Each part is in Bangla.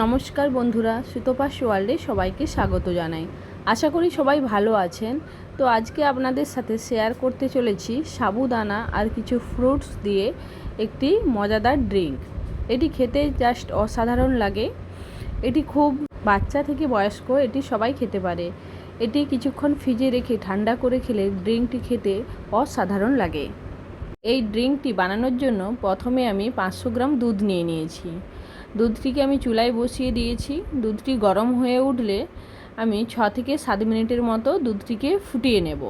নমস্কার বন্ধুরা, সুতোপাস ওয়ার্ল্ডে সবাইকে স্বাগত জানাই। আশা করি সবাই ভালো আছেন। তো আজকে আপনাদের সাথে শেয়ার করতে চলেছি সাবুদানা আর কিছু ফ্রুটস দিয়ে একটি মজাদার ড্রিঙ্ক। এটি খেতে জাস্ট অসাধারণ লাগে। এটি খুব বাচ্চা থেকে বয়স্ক এটি সবাই খেতে পারে। এটি কিছুক্ষণ ফ্রিজে রেখে ঠান্ডা করে খেলে ড্রিঙ্কটি খেতে অসাধারণ লাগে। এই ড্রিঙ্কটি বানানোর জন্য প্রথমে আমি 500 গ্রাম দুধ নিয়ে নিয়েছি। দুধটিকে আমি চুলায় বসিয়ে দিয়েছি। দুধটি গরম হয়ে উঠলে আমি 6 থেকে 7 মিনিটের মতো দুধটিকে ফুটিয়ে নেব।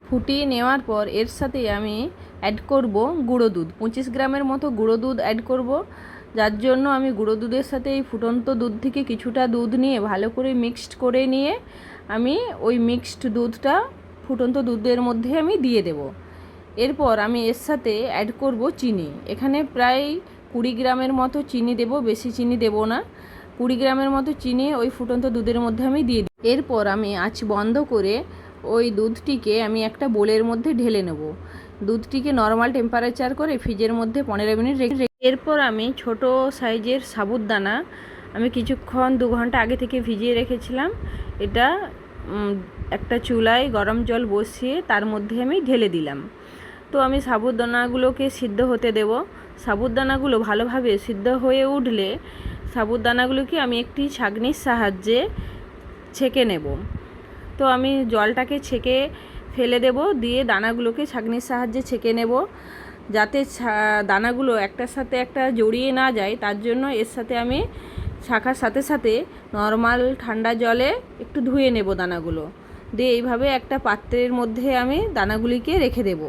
ফুটিয়ে নেওয়ার পর এর সাথে আমি অ্যাড করব গুঁড়ো দুধ। 25 গ্রামের মতো গুঁড়ো দুধ অ্যাড করব, যার জন্য আমি গুঁড়ো দুধের সাথে এই ফুটন্ত দুধ থেকে কিছুটা দুধ নিয়ে ভালো করে মিক্সড করে নিয়ে আমি ওই মিক্সড দুধটা ফুটন্ত দুধের মধ্যে আমি দিয়ে দেব। এরপর আমি এর সাথে অ্যাড করব চিনি। এখানে প্রায় 20 গ্রামের মতো চিনি দেব, বেশি চিনি দেব না। 20 গ্রামের মতো চিনি ওই ফুটন্ত দুধের মধ্যে আমি দিয়ে দিই। এরপর আমি আঁচ বন্ধ করে ওই দুধটিকে আমি একটা বোলের মধ্যে ঢেলে নেব। দুধটিকে নর্মাল টেম্পারেচার করে ফ্রিজের মধ্যে 15 মিনিট রেখে এরপর আমি ছোট সাইজের সাবুদানা আমি কিছুক্ষণ 2 ঘন্টা আগে থেকে ভিজিয়ে রেখেছিলাম। এটা একটা চুলায় গরম জল বসিয়ে তার মধ্যে আমি ঢেলে দিলাম। তো আমি সাবুদানাগুলোকে সিদ্ধ হতে দেব। সাবুদানাগুলো ভালোভাবে সিদ্ধ হয়ে উঠলে সাবুদানাগুলোকে আমি একটি ছাঁকনির সাহায্যে ছেঁকে নেব। তো আমি জলটাকে ছেঁকে ফেলে দেব, দিয়ে দানাগুলোকে ছাঁকনির সাহায্যে ছেঁকে নেব, যাতে দানাগুলো একটার সাথে একটা জড়িয়ে না যায়। তার জন্য এর সাথে আমি ছাঁকার সাথে সাথে নর্মাল ঠান্ডা জলে একটু ধুয়ে নেব দানাগুলো। দিয়ে এইভাবে একটা পাত্রের মধ্যে আমি দানাগুলিকে রেখে দেব।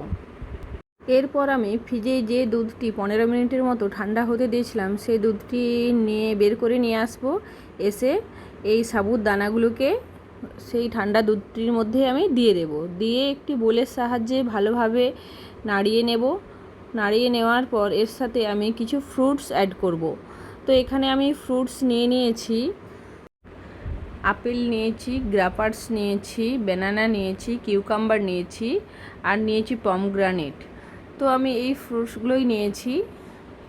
এরপর আমি ফ্রিজে যে দুধটি 15 মিনিটের মতো ঠান্ডা হতে দিয়েছিলাম সেই দুধটি বের করে নিয়ে আসবো। এসে এই সাবুর দানাগুলোকে সেই ঠান্ডা দুধটির মধ্যে আমি দিয়ে দেব। দিয়ে একটি বোলের সাহায্যে ভালোভাবে নাড়িয়ে নেব। নাড়িয়ে নেওয়ার পর এর সাথে আমি কিছু ফ্রুটস অ্যাড করব। তো এখানে আমি ফ্রুটস নিয়েছি, আপেল নিয়েছি, গ্রাপার্স নিয়েছি, ব্যানানা নিয়েছি, কিউকাম্বার নিয়েছি, আর নিয়েছি পমগ্রানেট। তো আমি এই ফ্রুটসগুলোই নিয়েছি।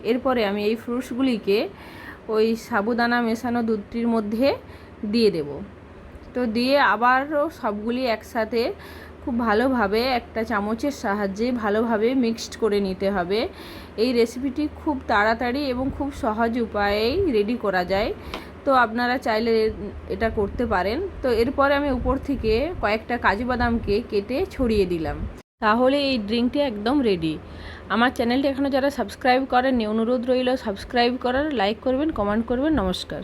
এরপরে আমি এই ফ্রুটসগুলিকে ওই সাবুদানা মেশানো দুধটির মধ্যে দিয়ে দেব। তো দিয়ে আবারও সবগুলি একসাথে খুব ভালোভাবে একটা চামচের সাহায্যে ভালোভাবে মিক্সড করে নিতে হবে। এই রেসিপিটি খুব তাড়াতাড়ি এবং খুব সহজ উপায়েই রেডি করা যায়। তো আপনারা চাইলে এটা করতে পারেন। তো এরপরে আমি উপর থেকে কয়েকটা কাজু বাদামকে কেটে ছড়িয়ে দিলাম। তাহলে এই ড্রিঙ্কটি একদম রেডি। আমার চ্যানেলটি এখনও যারা সাবস্ক্রাইব করেননি অনুরোধ রইল সাবস্ক্রাইব করার, লাইক করবেন, কমেন্ট করবেন। নমস্কার।